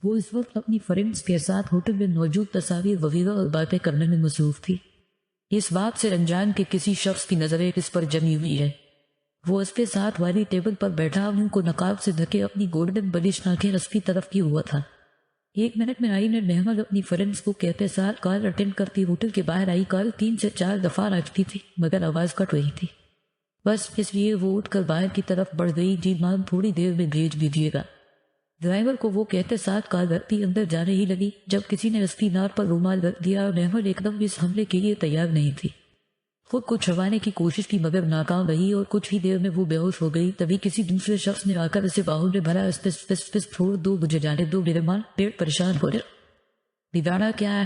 وہ اس وقت اپنی فرینڈز کے ساتھ ہوٹل میں موجود تصاویر وغیرہ اور باتیں کرنے میں مصروف تھی۔ اس بات سے انجان کے کسی شخص کی نظریں اس پر جمی ہوئی ہے۔ وہ اس کے ساتھ والی ٹیبل پر بیٹھا ان کو نقاب سے ڈھکے اپنی گولڈن بلش آنکھیں اس کی طرف کی ہوا تھا۔ 1 منٹ میں آئینہ محمد اپنی فرینڈز کو کہتے ساتھ کال اٹینڈ کرتی ہوٹل کے باہر آئی۔ کال 3 سے 4 دفعہ رکھتی تھی مگر آواز کٹ رہی تھی۔ بس اس لیے وہ اٹھ کر باہر کی طرف بڑھ گئی۔ جی مام تھوڑی دیر میں بھیج دیجیے گا۔ ڈرائیور کو وہ کہتے ساتھ کال رکھتی اندر جانے ہی لگی جب کسی نے اس کی ناک پر رومال رکھ دیا اور محمد ایک دم اس حملے کے لیے تیار نہیں تھی۔ خود کو چھڑوانے کی کوشش کی مگر ناکام رہی اور کچھ ہی دیر میں وہ بے ہوش ہو گئی۔ تبھی کسی دوسرے شخص نے آ کر اسے باہوں میں بھرا۔ اس چھوڑ دو، مجھے جانے دو، میرے مان پیٹ پریشان ہو رہا۔ بگاڑا کیا ہے؟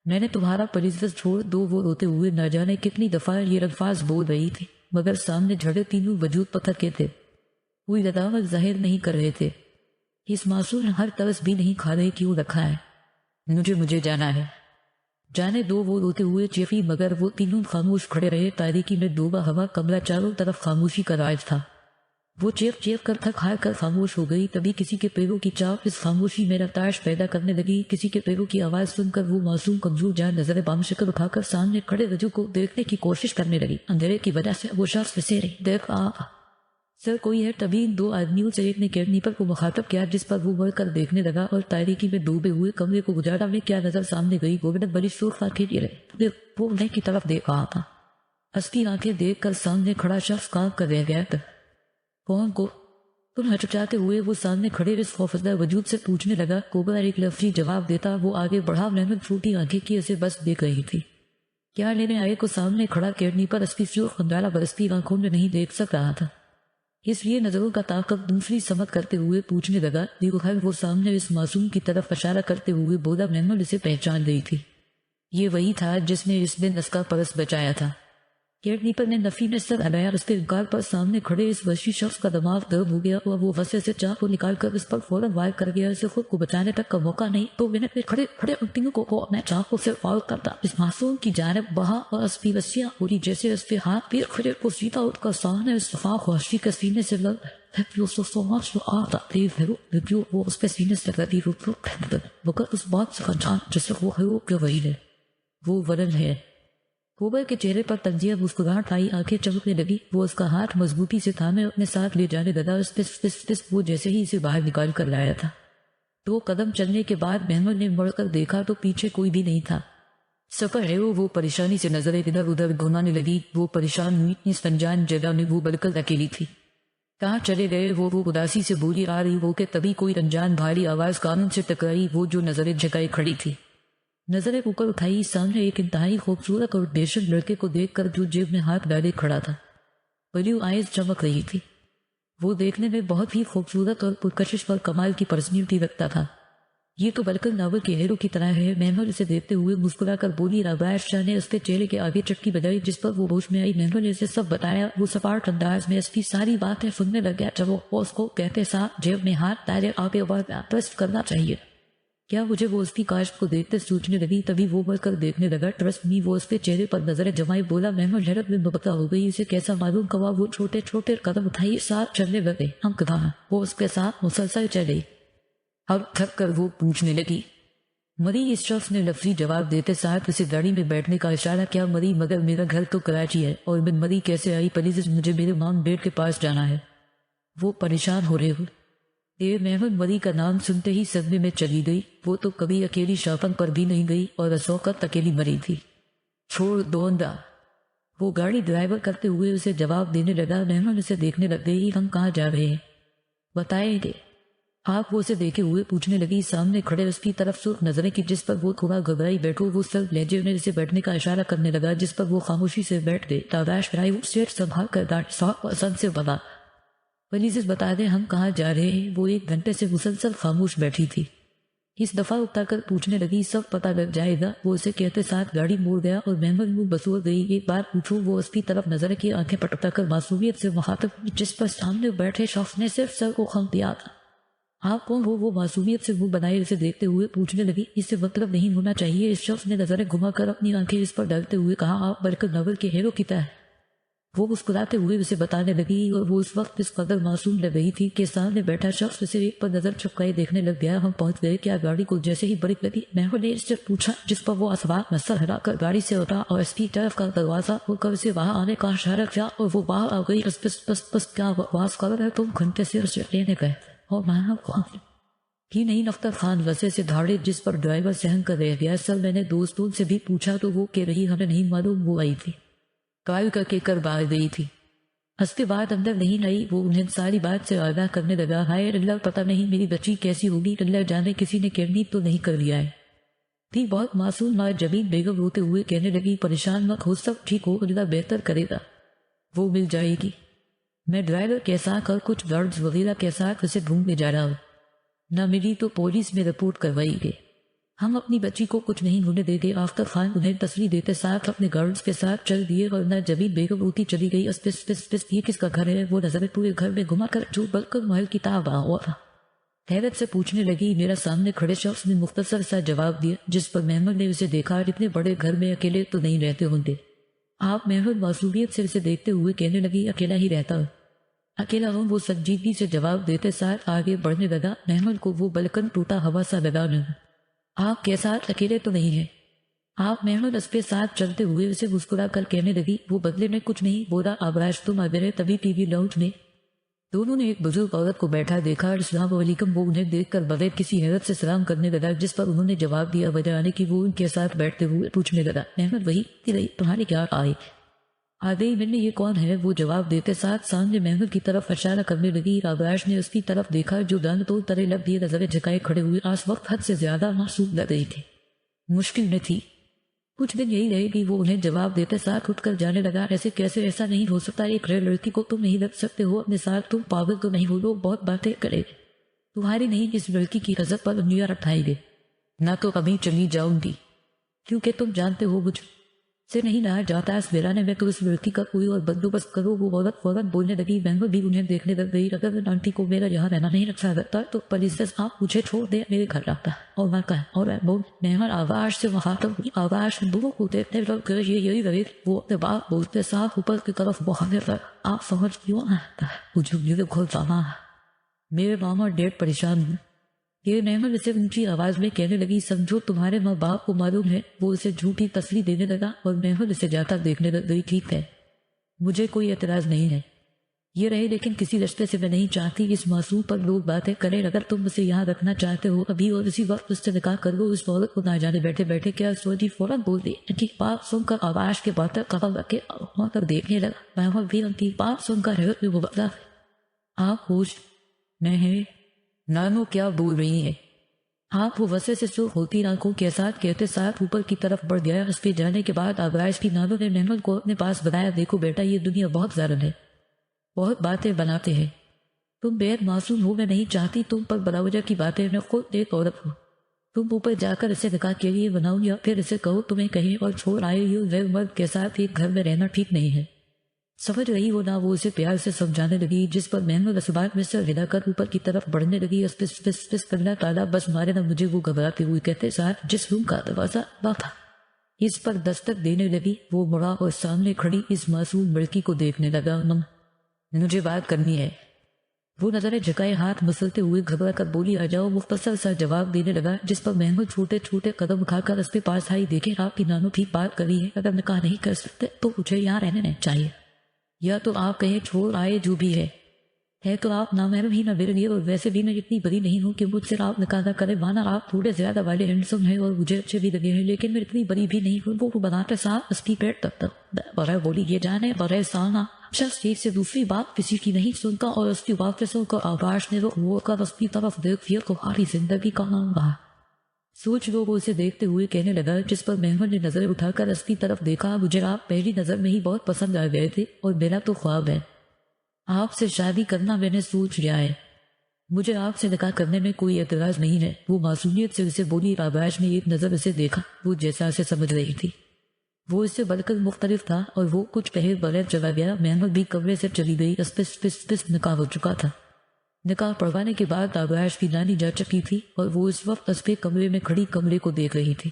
میں نے تمہارا پلیز چھوڑ دو۔ وہ روتے ہوئے نہ جانے کتنی دفعہ یہ الفاظ بول رہی تھی مگر سامنے جھڑے تینوں وجود پتھر کے تھے۔ کوئی عداوت ظاہر نہیں کر رہے تھے۔ اس معصوم نے ہر طرز بھی نہیں کھا رہے کیوں رکھا ہے؟ مجھے جانا ہے۔ جانے دو، وہ روتے ہوئے چیخی مگر وہ تینوں خاموش کھڑے رہے۔ تاریکی میں ڈوبا ہوا کمرہ چاروں طرف خاموشی کا راج تھا۔ وہ چیخ کر تھک ہار کر خاموش ہو گئی۔ تبھی کسی کے پیروں کی چاپ اس خاموشی میں رفتار پیدا کرنے لگی۔ کسی کے پیروں کی آواز سن کر وہ معصوم کمزور جان نظر بام شکل اٹھا کر سامنے کھڑے رجوع کو دیکھنے کی کوشش کرنے لگی۔ اندھیرے کی وجہ سے وہ شخص پھنسے رہی۔ دیکھ سر کوئی ہے؟ تبھی ان 2 آدمیوں سے ایک نے کیڈنیپر کو مخاطب کیا جس پر وہ بڑھ کر دیکھنے لگا اور تاریکی میں ڈوبے ہوئے کمرے کو گزارا میں کیا نظر سامنے گئی۔ گولڈن بڑی سرخ آنکھیں لیے رہے وہ انہیں کی طرف دیکھ رہا تھا۔ اصلی آنکھیں دیکھ کر سامنے کھڑا شخص کام کر رہ گیا تھا۔ کون کو؟ تم ہچکچاتے ہوئے وہ سامنے کھڑے اس خوفزدہ وجود سے پوچھنے لگا۔ کوبرا ایک لفظی جواب دیتا وہ آگے بڑھا۔ محمد چھوٹی آنکھیں کی اسے بس دیکھ رہی تھی۔ کیا لینے آئے کو سامنے کھڑا کیڈنیپر اس کی سرخ اندھارا برستی آنکھوں میں نہیں دیکھ سک رہا تھا، اس لیے نظروں کا تعاقب دوسری سمت کرتے ہوئے پوچھنے لگا۔ وہ سامنے اس معصوم کی طرف اشارہ کرتے ہوئے بولا۔ محمد اسے پہچان گئی تھی۔ یہ وہی تھا جس نے اس دن اس کا پرس بچایا تھا۔ کیڈنیپر نے نفی میں سر ہلایا۔ اس کے انکار پر سامنے کھڑے اس وحشی شخص کا دماغ گرم ہو گیا اور وہ وسے سے چاقو نکال کر اس پر فوراً وار کر گیا۔ اسے خود کو بچانے تک کا موقع نہیں۔ 2 منٹ میں کھڑے ان تینوں کو وہ اپنے چاقو سے وار کرتا اس معصوم کی جانب بہا اور اس کی وسیع پوری جیسے اس کے ہاتھ پیر کھڑے کو سیدھا اٹھ کر سامنے اس شفاف وحشی کے سینے سے لگ وہ اس کے سینے سے لگی مگر اس بات سے انجان جیسے وہ ہے وہ کیا وہی ہے، وہ ورن ہے۔ کوبر کے چہرے پر تنزیہ مسکراہٹ آئی، آنکھیں چمکنے لگی۔ وہ اس کا ہاتھ مضبوطی سے تھامے اپنے ساتھ لے جانے لگا۔ وہ جیسے ہی اسے باہر نکال کر لایا تھا۔ 2 قدم چلنے کے بعد محمد نے مڑ کر دیکھا تو پیچھے کوئی بھی نہیں تھا۔ سفر ہے وہ پریشانی سے نظریں ادھر ادھر گھمانے لگی۔ وہ پریشان ہوئی اس انجان جگہ میں وہ بالکل اکیلی تھی۔ کہاں چلے گئے وہ اداسی سے بولی آ رہی وہ کہ تبھی کوئی انجان بھاری آواز کانوں سے ٹکرائی۔ وہ جو نظریں جھکائے کھڑی تھی، نظریں اوپر اٹھائی، سامنے ایک انتہائی خوبصورت اور دہشت لڑکے کو دیکھ کر جو جیب میں ہاتھ ڈالے کھڑا تھا۔ بلیو آئیز چمک رہی تھی۔ وہ دیکھنے میں بہت ہی خوبصورت اور پرکشش اور کمال کی پرسنالٹی رکھتا تھا۔ یہ تو بالکل ناول کے ہیرو کی طرح ہے۔ محمد اسے دیکھتے ہوئے مسکرا کر بولی۔ رابعہ شاہ نے اس کے چہرے کے آگے چٹکی بجائی جس پر وہ ہوش میں آئی۔ محمد نے اسے سب بتایا۔ وہ سپاٹ انداز میں اس کی ساری باتیں سننے لگ گیا جب وہ اس کو کہتے ساتھ جیب میں ہاتھ ڈالے آگے ٹرسٹ کرنا چاہیے کیا مجھے وہ اس کی کاشت کو دیکھتے سوچنے لگی۔ تبھی وہ بڑھ کر دیکھنے لگا۔ ٹرسٹ می وہ اس کے چہرے پر نظریں جمائے بولا۔ محمد حیرت میں مبتلا ہو گئی۔ اسے کیسا معلوم کوا وہ چھوٹے چھوٹے قدم اٹھائی ساتھ چلنے لگے۔ ہم کہاں؟ وہ اس کے ساتھ مسلسل چلے۔ اب تھک کر وہ پوچھنے لگی۔ مری اس شخص نے لفظی جواب دیتے ساتھ اسے گاڑی میں بیٹھنے کا اشارہ کیا۔ مری مگر میرا گھر تو کراچی ہے اور میں مری کیسے آئی؟ پلیز مجھے میرے مام بیٹ کے پاس جانا ہے۔ وہ پریشان ہو رہے ہو۔ محمد مری کا نام سنتے ہی صدمے میں چلی گئی۔ وہ تو کبھی اکیلی شاپن پر بھی نہیں گئی اور اسوقت اکیلی مری تھی۔ چھوڑ دوندہ، وہ گاڑی ڈرائیور کرتے ہوئے اسے جواب دینے لگا۔ محمد اسے دیکھنے لگ گئی۔ ہم کہاں جا رہے ہیں؟ بتائیں گے آپ؟ وہ اسے دیکھے ہوئے پوچھنے لگی۔ سامنے کھڑے اس کی طرف سرخ نظریں کی جس پر وہ تھوڑا گھبرائی بیٹھو۔ وہ سر لہجے میں اسے بیٹھنے کا اشارہ کرنے لگا جس پر وہ خاموشی سے بیٹھ گئے۔ تاباش برائی وہ سیٹ سنبھال کر داڑھی صاف پسند سے بنا۔ پلیز بتا دیں ہم کہاں جا رہے ہیں؟ وہ 1 گھنٹے سے مسلسل خاموش بیٹھی تھی۔ اس دفعہ اکتا کر پوچھنے لگی۔ سب پتہ لگ جائے گا۔ وہ اسے کہتے ساتھ گاڑی موڑ گیا اور محمد منہ بسور گئی۔ ایک بار پوچھو؟ وہ اس کی طرف نظر کی آنکھیں پٹکتا کر معصومیت سے مخاطب جس پر سامنے بیٹھے شخص نے صرف سر کو خم دیا تھا۔ آپ کون ہو؟ وہ معصومیت سے منہ بنائے اسے دیکھتے ہوئے پوچھنے لگی۔ اس سے مطلب نہیں ہونا چاہیے۔ اس شخص نے نظریں گھما کر اپنی آنکھیں اس پر ڈالتے ہوئے کہا۔ آپ بالکل ناول کے ہیرو کی طرح وہ مسکراتے ہوئے اسے بتانے لگی اور وہ اس وقت اس قدر معصوم لگ رہی تھی کہ سامنے بیٹھا شخص اسے ایک پر نظر چپکائے دیکھنے لگ گیا۔ ہم پہنچ گئے۔ کیا گاڑی کو جیسے ہی بریک لگی میہر نے اس سے پوچھا، جس پر وہ اسباق میں سر ہلا کر گاڑی سے اترا اور اس کی طرف کا دروازہ کھول کر اسے وہاں آنے کا اشارہ کیا اور وہ باہر آ گئی۔ بس کیا بکواس کر رہے تم؟ گھنٹے سے اسے لینے گئے اور میں ہی نہیں نفتر خان وسے سے دھاڑے جس پر ڈرائیور سہن کر رہ گیا۔ سر میں نے دوستوں سے بھی پوچھا تو وہ کہہ رہی ہمیں نہیں معلوم وہ آئی تھی، کال کر کے کر باہر گئی تھی، اس کے بعد اندر نہیں آئی۔ وہ انہیں ساری بات سے آگاہ کرنے لگا۔ ہائے اللہ، پتہ نہیں میری بچی کیسی ہوگی، اللہ جانے کسی نے کیڈنیپ تو نہیں کر لیا ہے۔ تھی بہت معصوم ماں جبین بیگم روتے ہوئے کہنے لگی، پریشان مت ہو، سب ٹھیک ہو، اللہ بہتر کرے گا، وہ مل جائے گی۔ میں ڈرائیور کے ساتھ اور کچھ گارڈز وغیرہ کے ساتھ اسے ڈھونڈنے جا رہا ہوں، نہ ملی تو پولیس میں رپورٹ کروائی گئی۔ ہم اپنی بچی کو کچھ نہیں ہونے دیں گے۔ آفتاب خان انہیں تسلی دیتے ساتھ اپنے گارڈز کے ساتھ چل دیے اور نہ جبین بیگم روتی چلی گئی۔ پس یہ کس کا گھر ہے؟ وہ نظریں پورے گھر میں گھما کر جو بل کر محل کی طرف آ ہوا تھا حیرت سے پوچھنے لگی۔ میرا سامنے کھڑے شخص نے مختصر سا جواب دیا، جس پر محمد نے اسے دیکھا، اتنے بڑے گھر میں اکیلے تو نہیں رہتے ہوں گے آپ؟ محمد معصومیت سے اسے دیکھتے ہوئے کہنے لگی، اکیلا ہی رہتا ہوں۔ اکیلا ہوں؟ وہ سنجیدگی سے جواب دیتے ساتھ آگے بڑھنے لگا۔ محمد کو وہ بلکن ٹوٹا ہوا سا لگا نہیں۔ آپ کے ساتھ اکیلے تو نہیں ہیں آپ؟ محمد اس کے ساتھ چلتے ہوئے اسے مسکرا کر کہنے لگی۔ وہ بدلے میں کچھ نہیں بولا۔ آبراش تم آگے تبھی ٹی وی لاؤنج میں دونوں نے ایک بزرگ عورت کو بیٹھا دیکھا۔ السلام علیکم۔ وہ انہیں دیکھ کر بغیر کسی حیرت سے سلام کرنے لگا، جس پر انہوں نے جواب دیا وجہ آنے کی۔ وہ ان کے ساتھ بیٹھتے ہوئے پوچھنے لگا، محمد وہی رہی تمہاری کیا آئی آگئی میں نے یہ کون ہے؟ وہ جواب دیتے ساتھ سامنے محمد کی طرف اشارہ کرنے لگی۔ آبراش نے اس کی طرف دیکھا جو دان تو ترے لب دیے نظریں جھکائے کھڑے ہوئے آس وقت حد سے زیادہ معصوم لگ رہی تھی، مشکل میں تھی۔ کچھ دن یہی رہے گی، وہ انہیں جواب دیتے ساتھ اٹھ کر جانے لگا۔ ایسے کیسے؟ ایسا نہیں ہو سکتا، ایک ریل لڑکی کو تم نہیں رکھ سکتے ہو اپنے ساتھ، تم پاگل تو نہیں ہو؟ لوگ بہت باتیں کرے گے، تمہاری نہیں اس لڑکی کی عزت پر انگلیاں اٹھائیں گے۔ نہ تو ابھی چلی جاؤں گی، کیونکہ تم جانتے ہو مجھ سے نہیں رہا جاتا اس ویرانے میں، تو اس لڑکی کا کوئی اور بندوبست کرو۔ وہ عورت فوراً بولنے لگی۔ محمد بھی انہیں دیکھنے لگ گئی۔ اگر آنٹی کو میرا یہاں رہنا نہیں رکھا جاتا تو پلیز آپ مجھے چھوڑ دیں، میرے گھر آتا اور میں کہا اور میں بول محمد آواز سے مخاطب ہوئی۔ آواز دونوں کو دیکھنے لگ گئے۔ یہی رہے وہ اپنے بات بولتے ساتھ اوپر کی طرف بہانے لگا۔ آپ سمجھ کیوں آتا مجھے میرے گھر جانا ہے، میرے ماما ڈیڈ پریشان ہیں۔ یہ محمد اسے اونچی آواز میں کہنے لگی، سمجھو تمہارے ماں باپ کو معلوم ہے۔ وہ اسے جھوٹی تسلی دینے لگا اور محمد اسے جاتا دیکھنے لگ گئی۔ ٹھیک ہے، مجھے کوئی اعتراض نہیں ہے، یہ رہے لیکن کسی رشتے سے میں نہیں چاہتی اس معصوم پر لوگ باتیں کریں۔ اگر تم اسے یہاں رکھنا چاہتے ہو ابھی اور اسی وقت اس سے نکاح کر لو۔ اس عورت کو نہ جانے بیٹھے بیٹھے کیا سوچی فوراً بول دی۔ ان کی بات سن کر آواز کے باتیں قبل رکھ کے وہاں تک دیکھنے لگا۔ محمد بھی ان کی بات سن کر حیرت میں مبتلا ہے۔ آپ ہوش میں ہیں؟ نانو کیا بول رہی ہے آپ؟ وہ وسے سے سرخ ہوتی آنکھوں کے ساتھ کہتے ساتھ اوپر کی طرف بڑھ گیا۔ اس کے جانے کے بعد آبراش کی نانو نے محمد کو اپنے پاس بنایا۔ دیکھو بیٹا، یہ دنیا بہت ظالم ہے، بہت باتیں بناتے ہیں، تم بے حد معصوم ہو، میں نہیں چاہتی تم پر بلا وجہ کی باتیں۔ میں خود ایک عورت ہوں، تم اوپر جا کر اسے نکاح کے لیے بناؤ یا پھر اسے کہو تمہیں کہیں اور چھوڑ آئے ہو۔ غیر مرد کے ساتھ ایک گھر میں رہنا ٹھیک نہیں ہے، سمجھ رہی ہو نا؟ وہ اسے پیار سے سمجھانے لگی، جس پر محمد اسبات میں سر ہلا کر اوپر کی طرف بڑھنے لگی۔ پس کرنا تالا بس مارے نہ مجھے، وہ گھبراتے ہوئے کہتے ساتھ جس روم کا دروازہ بند تھا اس پر دستک دینے لگی۔ وہ مڑا اور سامنے کھڑی اس معصوم لڑکی کو دیکھنے لگا۔ مجھے بات کرنی ہے، وہ نظریں جھکائے ہاتھ مسلتے ہوئے گھبرا کر بولی۔ آ جاؤ، مختصر سا جواب دینے لگا، جس پر محمد چھوٹے چھوٹے قدم اٹھا کر اس کے پاس آئی۔ دیکھے آپ کی نانو ٹھیک بات کری ہے، اگر نکاح نہیں کر سکتے تو مجھے یہاں رہنے چاہیے، یا تو آپ کہیں چھوڑ آئے، جو بھی ہے تو آپ نامحرم ہی نہ میرے لیے، اور ویسے بھی میں اتنی بڑی نہیں ہوں کہ مجھ سے آپ نکاح نہ کرے۔ مانا آپ تھوڑے زیادہ والے ہینڈسم ہیں اور مجھے اچھے بھی لگے ہیں، لیکن میں اتنی بڑی بھی نہیں ہوں۔ وہ بناتے صاحب اس کی پیٹ تک بغیر بولی یہ جانے بغیر سالنا شخص ایک سے دوسری بات کسی کی نہیں سنتا، اور اس کی بات سن کر آباش نے وہ کر اس کی طرف دیکھ لیا۔ تمہاری زندگی کا نام رہا سوچ لو، وہ اسے دیکھتے ہوئے کہنے لگا، جس پر محمد نے نظر اٹھا کر اس کی طرف دیکھا۔ مجھے آپ پہلی نظر میں ہی بہت پسند آ گئے تھے، اور میرا تو خواب ہے آپ سے شادی کرنا، میں نے سوچ لیا ہے، مجھے آپ سے نکاح کرنے میں کوئی اعتراض نہیں ہے۔ وہ معصومیت سے اسے بولی۔ آباش نے ایک نظر اسے دیکھا، وہ جیسا اسے سمجھ رہی تھی وہ اس سے بڑھ کر مختلف تھا، اور وہ کچھ پہلے بغیر چلا گیا۔ محمد بھی کمرے سے چلی گئی۔ پس نکاح ہو چکا تھا۔ نکاح پڑھوانے کے بعد آبراش کی نانی جا چکی تھی، اور وہ اس وقت اس کے کمرے میں کھڑی کمرے کو دیکھ رہی تھی۔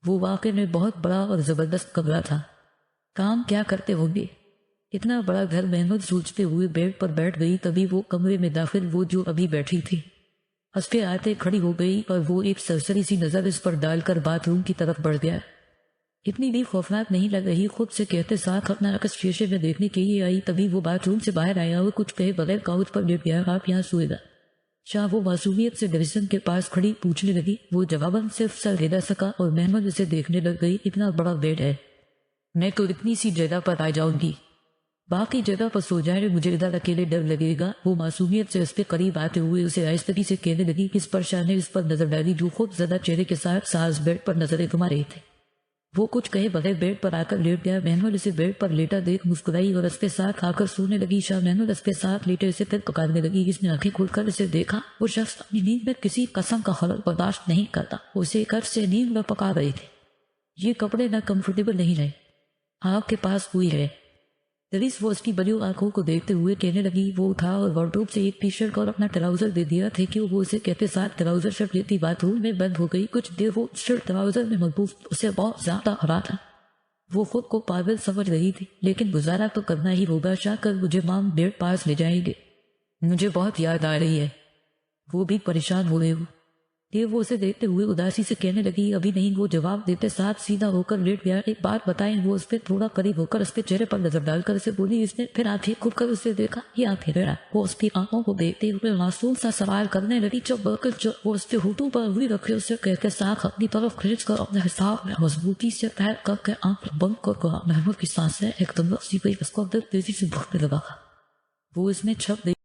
وہ واقعی میں بہت بڑا اور زبردست کمرہ تھا۔ کام کیا کرتے ہوں گے؟ اتنا بڑا گھر محمود سوچتے ہوئے بیڈ پر بیٹھ گئی، تبھی وہ کمرے میں داخل وہ جو ابھی بیٹھی تھی ہنستے آتے کھڑی ہو گئی اور وہ ایک سرسری سی نظر اس پر ڈال کر باتھ روم کی طرف بڑھ گیا۔ اتنی بھی خوفناک نہیں لگ رہی، خود سے کہتے ساتھ اپنا عکس شیشے میں دیکھنے کے لیے آئی، تبھی وہ باتھ روم سے باہر آیا اور کچھ کہے بغیر کاؤچ پر لیٹ گیا۔ آپ یہاں سوئے گا؟ شاہ وہ معصومیت سے ڈریسن کے پاس کھڑی پوچھنے لگی۔ وہ جواباً صرف سر ہلا سکا اور محمد اسے دیکھنے لگ گئی۔ اتنا بڑا بیڈ ہے، میں تو اتنی سی جگہ پر آ جاؤں گی، باقی جگہ پر سو جائے، مجھے ادھر اکیلے ڈر لگے گا۔ وہ معصومیت سے اس کے قریب آتے ہوئے اسے آہستگی سے کہنے لگی۔ اس پر شاہ نے اس پر نظر ڈالی جو خود زدہ چہرے کے ساتھ ساز بیڈ پر نظریں گھما رہے تھے۔ وہ کچھ کہے بغیر بیڈ پر آ کر لیٹ گیا۔ محمد اسے بیڈ پر لیٹا دیکھ مسکرائی اور اس کے ساتھ آ کر سونے لگی۔ شاہ محمد اس کے ساتھ لیٹے اسے پھر پکارنے لگی۔ اس نے آنکھیں کھول کر اسے دیکھا۔ وہ شخص اپنی نیند میں کسی قسم کا خلل برداشت نہیں کرتا، اسے کر سے نیند میں پکا رہے تھے۔ یہ کپڑے نہ کمفرٹیبل نہیں رہے، آپ کے پاس کوئی ہے؟ دریس وہ اس کی بلیو آنکھوں کو دیکھتے ہوئے کہنے لگی۔ وہ اٹھا اور وارڈروب سے ایک ٹی شرٹ اور اپنا ٹراؤزر دے دیا تھے کہ وہ اسے کہتے ساتھ ٹراؤزر شرٹ لیتی باتھ روم میں بند ہو گئی۔ کچھ دیر وہ شرٹ ٹراؤزر میں ملبوس اسے بہت زیادہ ہرا تھا۔ وہ خود کو پاگل سمجھ رہی تھی، لیکن گزارا تو کرنا ہی ہوگا۔ شاہ کل مجھے مام بیڈ پاس لے جائیں گے، مجھے بہت یاد آ رہی ہے۔ وہ بھی پریشان ہوئے یہ وہ اسے دیکھتے ہوئے اداسی سے کہنے لگی۔ ابھی نہیں، وہ جواب دیتے ساتھ سیدھا ہو کر لیٹ گیا۔ ایک بات بتائیں، وہ اس پہ تھوڑا قریب ہو کر اس کے چہرے پر نظر ڈال کر اسے بولی۔ اس نے پھر آنکھیں کھل کر اسے دیکھا۔ یہ آنکھیں رڑا وہ اس کی آنکھوں کو دیکھتے ہوئے معصوم سا سوال کرنے لگی۔ چپ بکر چپ، وہ اس کے ہونٹوں پر انگلی رکھے اسے کہتے ساتھ اپنی طرف کھینچ کر اپنے حساب میں مضبوطی سے پیر کر کے آنکھ بند کر کہا۔ محمود کی سانسیں ایک دم رسی گئی، اس کو دل تیزی سے بھگنے لگا۔ وہ اس میں چھپ گئی۔